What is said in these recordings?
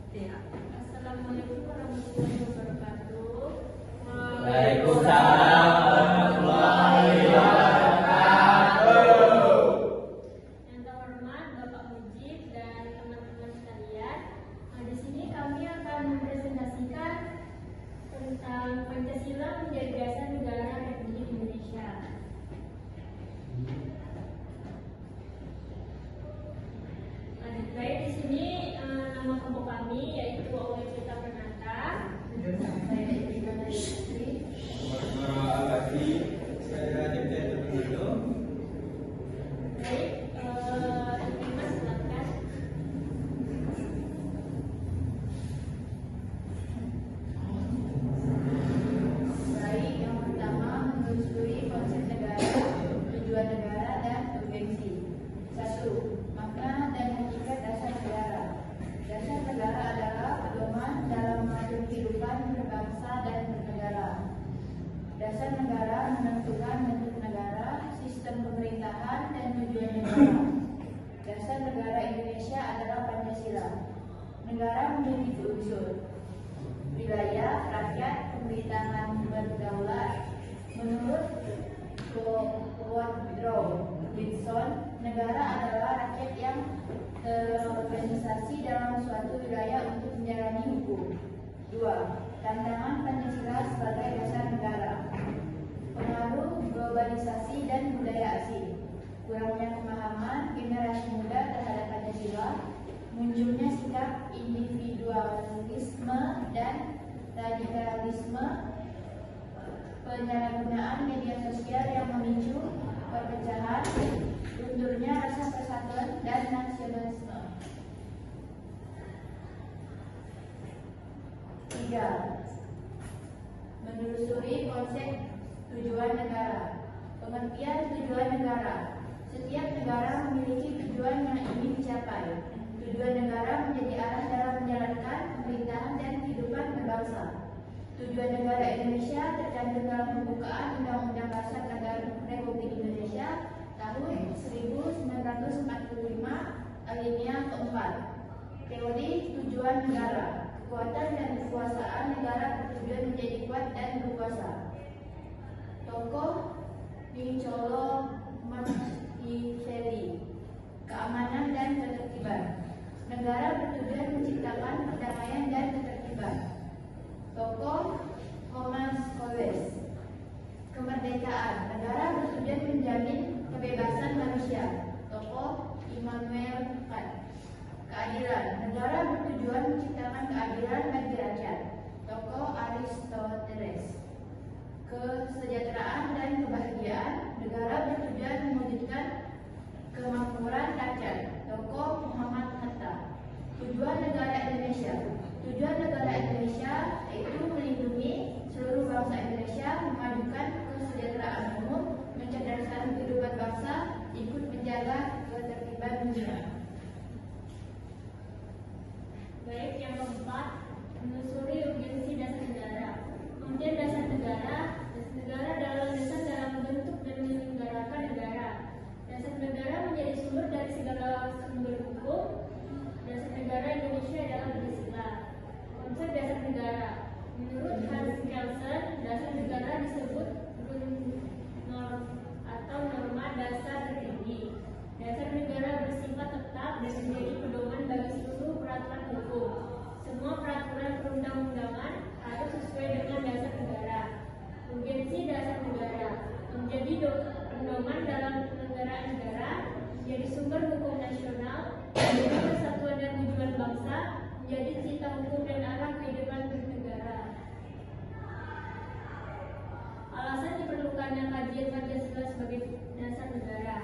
Ya. Assalamualaikum warahmatullahi wabarakatuh. Waalaikumsalam warahmatullahi wabarakatuh. Yang terhormat Bapak Mujib dan teman-teman sekalian, di sini kami akan mempresentasikan tentang Pancasila menjadi dasar negara Republik Indonesia. Baik, di sini nama kelompok kami yaitu Owe Cita Pranata. Saya Ika Nayatri. Baik, Mas silakan. Baik, yang pertama menelusuri konsep negara, tujuan negara, dan urgensi. 1. Makna dan hakikat dasar negara. Dasar negara adalah pedoman dalam mengatur kehidupan berbangsa dan bernegara. Dasar negara menentukan bentuk negara, sistem pemerintahan, dan tujuan negara. Dasar negara Indonesia adalah Pancasila. Negara memiliki unsur wilayah, rakyat, pemerintahan berdaulat. Menurut Woodrow Wilson, negara adalah rakyat yang terorganisasi dalam suatu wilayah untuk menjalani hukum. 2. Tantangan Pancasila sebagai dasar negara. Pengaruh globalisasi dan budaya asing. Kurangnya pemahaman generasi muda terhadap Pancasila, munculnya sikap individualisme dan radikalisme, penyalahgunaan media sosial yang memicu perpecahan, lunturnya rasa persatuan dan nasionalisme. 3. Menelusuri konsep tujuan negara. Pengertian tujuan negara. Setiap negara memiliki tujuan yang ingin dicapai. Tujuan negara menjadi arah dalam menjalankan pemerintahan dan kehidupan berbangsa. Tujuan negara Indonesia tercantum dalam pembukaan Undang-Undang Dasar Negara Republik Indonesia tahun 1945 alinea keempat. Teori tujuan negara. Kekuatan dan kekuasaan negara bertujuan menjadi kuat dan berkuasa. Tokoh Nicholo Machiavelli. Keamanan dan ketertiban. Negara bertujuan menciptakan perdamaian dan ketertiban. Tokoh Thomas Hobbes. Kemerdekaan. Negara bertujuan menjamin kebebasan manusia. Tokoh Immanuel Kant. Keadilan. Negara bertujuan menciptakan keadilan bagi rakyat. Tokoh Aristoteles. Kesejahteraan dan kebahagiaan. Negara bertujuan mewujudkan kemakmuran rakyat. Tokoh Muhammad Hatta. Tujuan negara Indonesia. Tujuan negara Indonesia yaitu melindungi seluruh bangsa Indonesia, memajukan kesejahteraan umum, mencerdaskan kehidupan bangsa, ikut menjaga ketertiban dunia. Baik, yang keempat, menelusuri urgensi dasar negara. Kemudian dasar negara adalah dasar dalam membentuk dan menyelenggarakan negara. Dasar negara menjadi sumber dari segala sumber hukum. Dasar negara Indonesia adalah Pancasila. Konsep dasar negara. Menurut Hans Kelsen, dasar negara disebut norm atau norma dasar tertinggi. Dasar negara bersifat tetap dan menjadi pedoman bagi seluruh peraturan hukum. Semua peraturan perundang-undangan harus sesuai dengan dasar negara. Urgensi dasar negara menjadi pedoman dalam penyelenggaraan negara, menjadi sumber hukum nasional, menjadi persatuan dan tujuan bangsa, menjadi cita hukum dan arah kehidupan bernegara. Alasan diperlukannya kajian Pancasila sebagai dasar negara.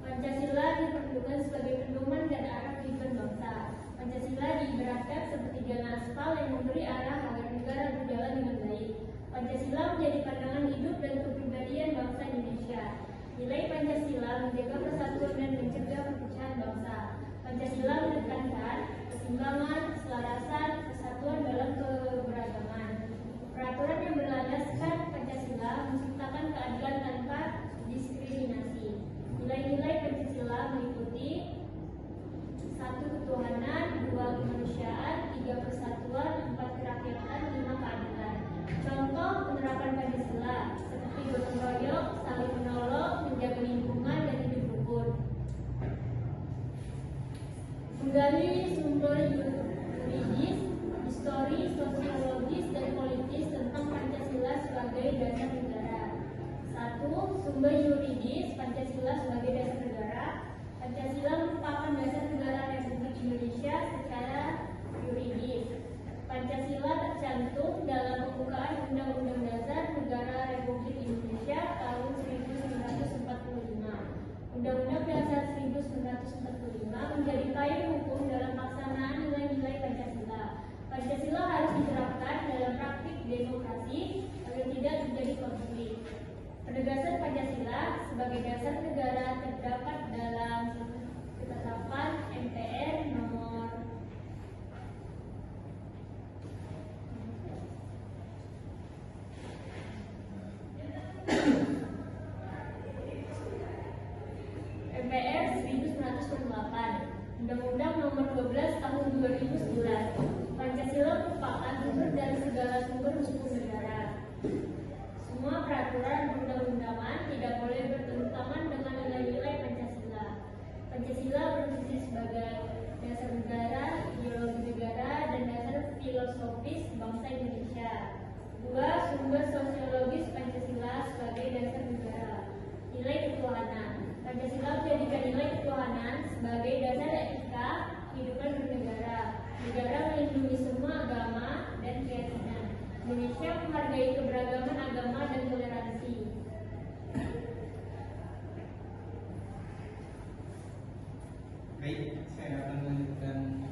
Pancasila diperlukan sebagai pedoman dan arah kehidupan bangsa. Pancasila diibaratkan seperti jalan aspal yang memberi arah agar negara berjalan dengan baik. Pancasila menjadi pandangan hidup dan kepribadian bangsa Indonesia. Nilai Pancasila menjaga persatuan dan mencegah perpecahan bangsa. Pancasila menekankan keseimbangan, keselarasan, kesatuan dalam keberagaman. Peraturan yang berlandaskan Pancasila menciptakan keadilan tanpa diskriminasi. Nilai-nilai Pancasila meliputi 1. Ketuhanan, 2. Kemanusiaan, 3. Pancasila sebagai dasar negara terdapat dalam ketetapan MPR nomor MPR 1908, Undang-Undang nomor 12 tahun 2011. Pancasila merupakan sumber dari segala sumber hukum negara. Semua peraturan perundang-undangan tidak boleh bertentangan dengan nilai-nilai Pancasila. Pancasila berfungsi sebagai dasar negara, ideologi negara, dan dasar filosofis bangsa Indonesia. 2. Sumber sosiologis Pancasila sebagai dasar negara. Nilai ketuhanan. Pancasila menjadikan nilai ketuhanan sebagai dasar etika kehidupan bernegara. Negara melindungi semua agama dan keyakinan. Indonesia menghargai keberagaman agama dan toleransi. Baik, saya akan melanjutkan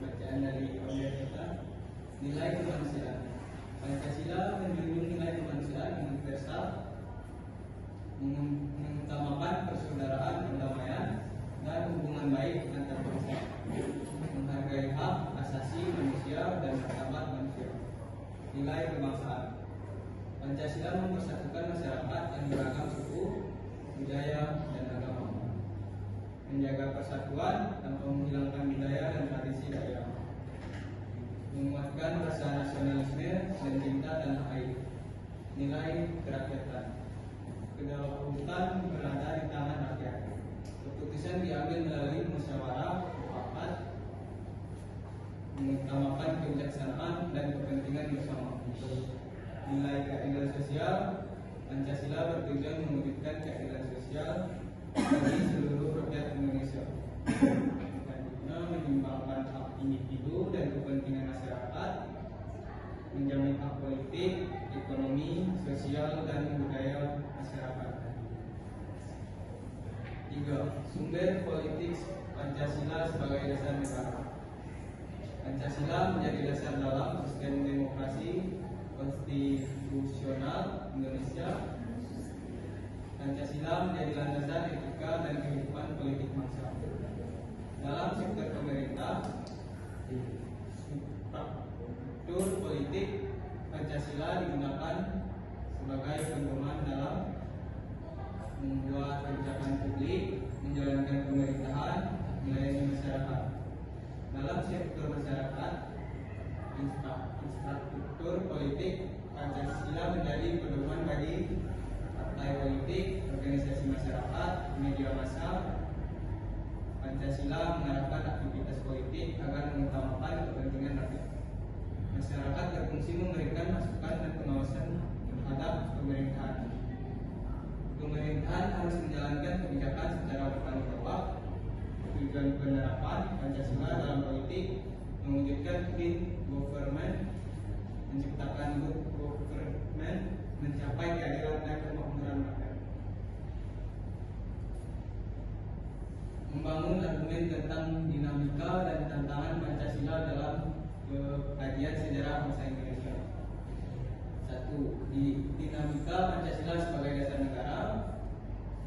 bacaan dari audio kita. Nilai kemanusiaan. Pancasila menjunjung nilai kemanusiaan yang universal, mengutamakan persaudaraan, perdamaian, dan hubungan baik antar bangsa, menghargai hak asasi manusia dan martabat manusia. Nilai kebangsaan. Pancasila mempersatukan masyarakat yang beragam suku, budaya, dan agama, menjaga persatuan tanpa menghilangkan budaya dan tradisi daerah, menguatkan rasa nasionalisme dan cinta tanah air. Nilai kerakyatan. Kedaulatan berada di tangan rakyat. Keputusan diambil melalui musyawarah mufakat, mengutamakan kebijaksanaan dan kepentingan bersama. Nilai keadilan sosial. Pancasila bertujuan mewujudkan keadilan sosial bagi seluruh rakyat Indonesia, dengan menyimbangkan hak individu dan kepentingan masyarakat, menjamin hak politik, ekonomi, sosial, dan budaya masyarakat. 3. Sumber politik Pancasila sebagai dasar negara. Pancasila menjadi dasar dalam sistem demokrasi konstitusional Indonesia. Pancasila menjadi landasan etika dan kehidupan politik bangsa. Dalam sektor pemerintah, struktur politik Pancasila digunakan sebagai pedoman dalam membuat kebijakan publik, menjalankan pemerintahan, melayani masyarakat. Dalam sektor masyarakat, infrastruktur politik Pancasila menjadi pedoman bagi partai politik, organisasi masyarakat, media massa. Pancasila mengarahkan aktivitas politik agar mengutamakan kepentingan rakyat. Masyarakat berfungsi memberikan masukan dan pengawasan terhadap pemerintahan. Pemerintahan harus menjalankan kebijakan secara bertanggung jawab. Tujuan penerapan Pancasila dalam politik mewujudkan clean government, menciptakan good government, mencapai keadilan dan kemakmuran rakyat. Membangun argumen tentang dinamika dan tantangan Pancasila dalam kajian sejarah bangsa Indonesia. 1. Di dinamika Pancasila sebagai dasar negara.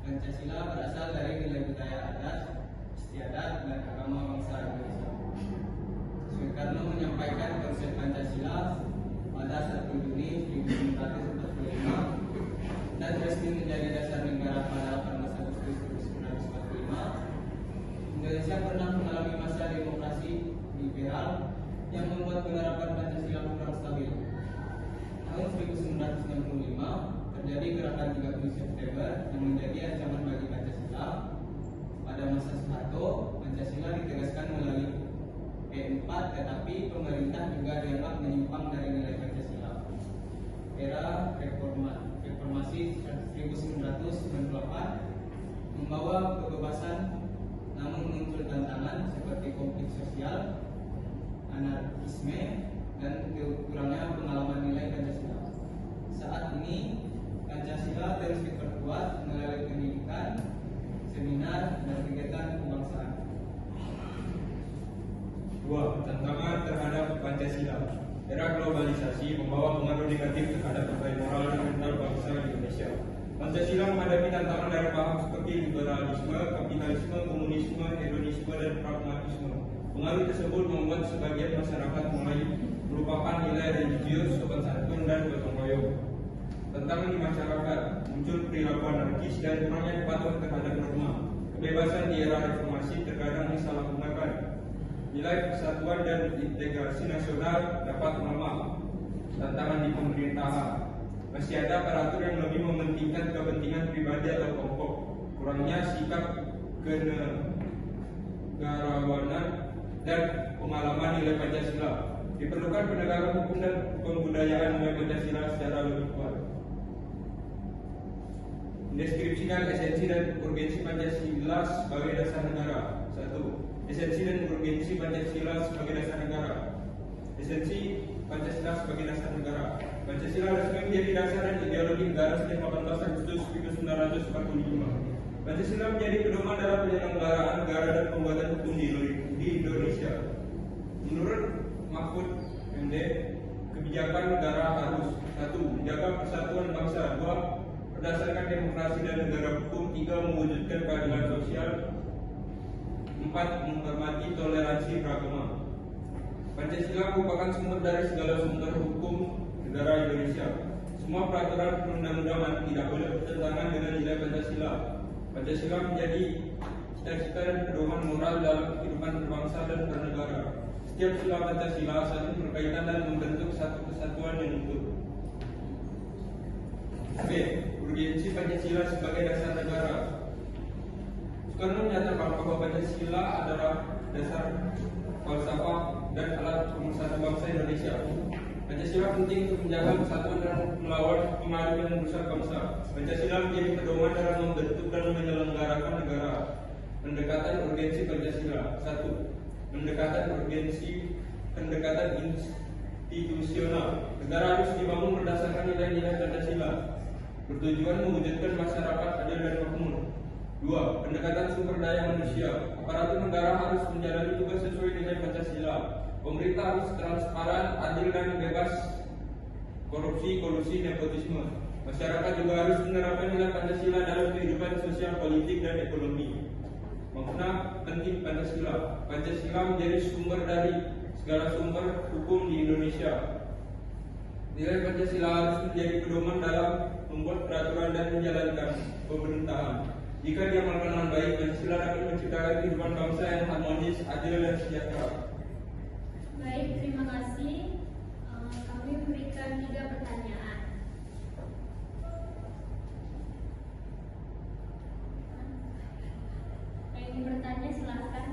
Pancasila berasal dari nilai budaya adat, istiadat, dan agama bangsa Indonesia. Soekarno menyampaikan konsep Pancasila pada 1 Juni 1945 dan resmi menjadi dasar negara pada 18 Agustus 1945. Indonesia pernah mengalami masa demokrasi liberal yang membuat penerapan Pancasila kurang stabil. Tahun 1965 terjadi gerakan 30 September yang menjadi ancaman bagi Pancasila. Pada masa Soeharto, Pancasila ditegaskan melalui P4, tetapi pemerintah juga dianggap menyimpang dari nilai Pancasila. Era reformasi 1998 membawa kebebasan, namun muncul tantangan seperti konflik sosial, anarkisme, dan kurangnya pengalaman nilai Pancasila. Saat ini Pancasila terus diperkuat melalui pendidikan, seminar, dan kegiatan kebangsaan. 2. Tantangan terhadap Pancasila. Era globalisasi membawa pengaruh negatif terhadap nilai moral dan mental bangsa Indonesia. Pancasila menghadapi tantangan dari paham seperti liberalisme, kapitalisme, komunisme, hedonisme, dan pragmatisme. Pengaruh tersebut membuat sebagian masyarakat mulai merupakan nilai religius, sopan santun, dan gotong royong. Tantangan di masyarakat, muncul perilaku anarkis dan kurangnya kepatuhan terhadap norma. Kebebasan di era reformasi terkadang disalahgunakan. Nilai persatuan dan integrasi nasional dapat melemah. Tantangan di pemerintahan, masih ada aparatur yang lebih mementingkan kepentingan pribadi atau kelompok. Kurangnya sikap kenegarawanan dan pengalaman nilai Pancasila. Diperlukan penegakan hukum dan pembudayaan nilai Pancasila secara lebih kuat. Mendeskripsikan esensi dan urgensi Pancasila sebagai dasar negara. 1. Esensi dan urgensi Pancasila sebagai dasar negara. Esensi Pancasila sebagai dasar negara. Pancasila resmi menjadi dasar dan ideologi negara sejak 18 Agustus 1945. Pancasila menjadi pedoman dalam penyelenggaraan negara dan pembuatan hukum di Indonesia. Menurut Mahfud MD, kebijakan negara harus 1. Menjaga persatuan bangsa. 2. Berdasarkan demokrasi dan negara hukum. 3. Mewujudkan keadilan sosial. 4. Menghormati toleransi beragama. Pancasila merupakan sumber dari segala sumber hukum negara Indonesia. Semua peraturan perundang-undangan tidak boleh bertentangan dengan nilai Pancasila. Pancasila menjadi cita-cita dan pedoman moral dalam kehidupan berbangsa dan bernegara. Setiap sila Pancasila saling berkaitan dan membentuk satu kesatuan yang utuh. B. Urgensi Pancasila sebagai dasar negara. Soekarno menyatakan bahwa Pancasila adalah dasar falsafah dan alat pemersatu bangsa Indonesia. Pancasila penting untuk menjaga persatuan dan melawan pengaruh yang merusak bangsa. Pancasila menjadi pedoman dalam membentuk dan menyelenggarakan negara. Pendekatan urgensi Pancasila. 1. Pendekatan institusional. Negara harus dibangun berdasarkan nilai-nilai Pancasila, bertujuan mewujudkan masyarakat adil dan makmur. 2. Pendekatan sumber daya manusia. Aparatur negara harus menjalani tugas sesuai nilai Pancasila. Pemerintah harus transparan, adil, dan bebas korupsi, kolusi, nepotisme. Masyarakat juga harus menerapkan nilai Pancasila dalam kehidupan sosial, politik, dan ekonomi. Makna penting Pancasila. Pancasila menjadi sumber dari segala sumber hukum di Indonesia. Nilai Pancasila harus menjadi pedoman dalam membuat peraturan dan menjalankan pemerintahan. Jika diamalkan dengan baik, Pancasila dapat menciptakan kehidupan bangsa yang harmonis, adil, dan sejahtera. Baik, terima kasih. Kami memberikan 3 pertanyaan. Yang ingin bertanya silahkan.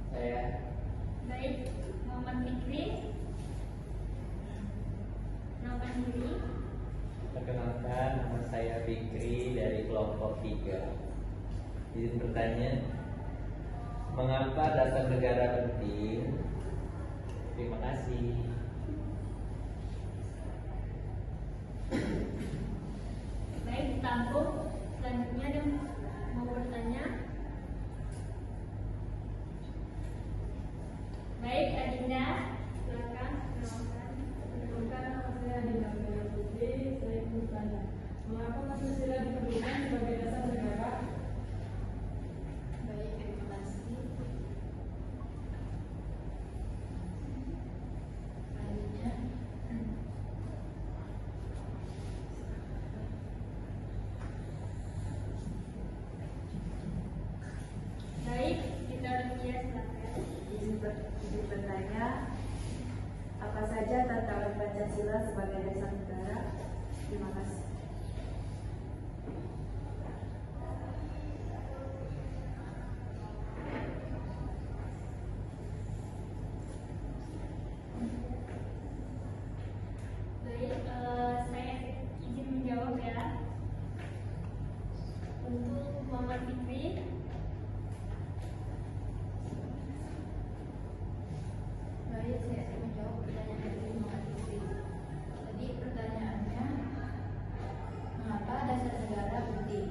Saya. Baik, Muhammad Fikri. Nama diri. Perkenalkan, nama saya Fikri dari kelompok 3. Izin bertanya, mengapa dasar negara penting? Terima kasih. Baik, ditampung. Selanjutnya ada yang mau bertanya. Baik, Adinda, silakan. Perkenalkan, nama saya Adinda Putri. Saya ingin bertanya, mengapa Pancasila diperlukan sebagai dasar negara? Baik, terima kasih. Selanjutnya, Baik, kita Rukia, silakan. Izin bertanya, apa saja tantangan Pancasila sebagai dasar negara? Terima kasih. Baik, saya izin menjawab ya. Untuk Muhammad Fikri, baik, saya akan menjawab pertanyaan dari Muhammad Fikri. Tadi pertanyaannya, mengapa dasar negara penting?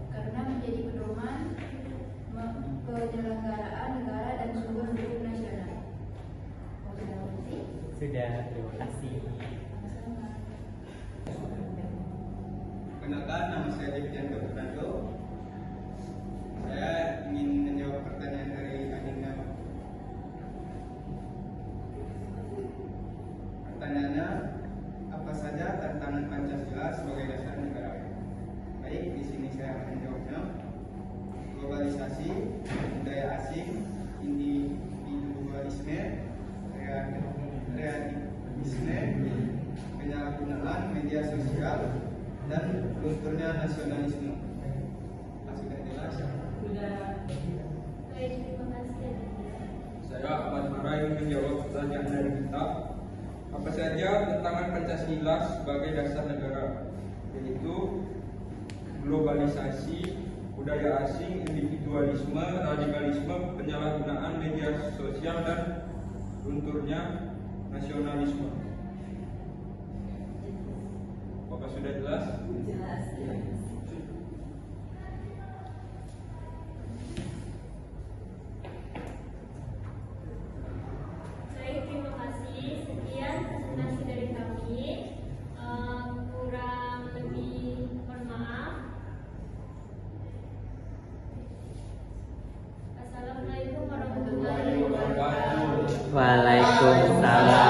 Karena menjadi pedoman penyelenggaraan negara dan sumber hukum nasional. Sudah berarti? Sudah, terima kasih. Sama-sama. Perkenalkan, nama saya Devjanto Fernando. Saya ingin menjawab pertanyaan dari Adinda. Pertanyaannya, apa saja tantangan Pancasila sebagai dasar negara? Baik, di sini saya akan menjawabnya. Globalisasi, budaya asing, individualisme, kreativisme, penyalahgunaan media sosial, dan lunturnya nasionalisme. Sudah jelas? Baik, terima kasih. Saya Ahmad Marai menjawab pertanyaan dari kita. Apa saja tantangan Pancasila sebagai dasar negara? Yaitu globalisasi, budaya asing, individualisme, radikalisme, penyalahgunaan media sosial, dan lunturnya nasionalisme. Apakah sudah jelas? Jelas. Baik, terima kasih. Sekian presentasi dari kami. Kurang lebih mohon maaf. Assalamualaikum warahmatullahi wabarakatuh. Waalaikumsalam.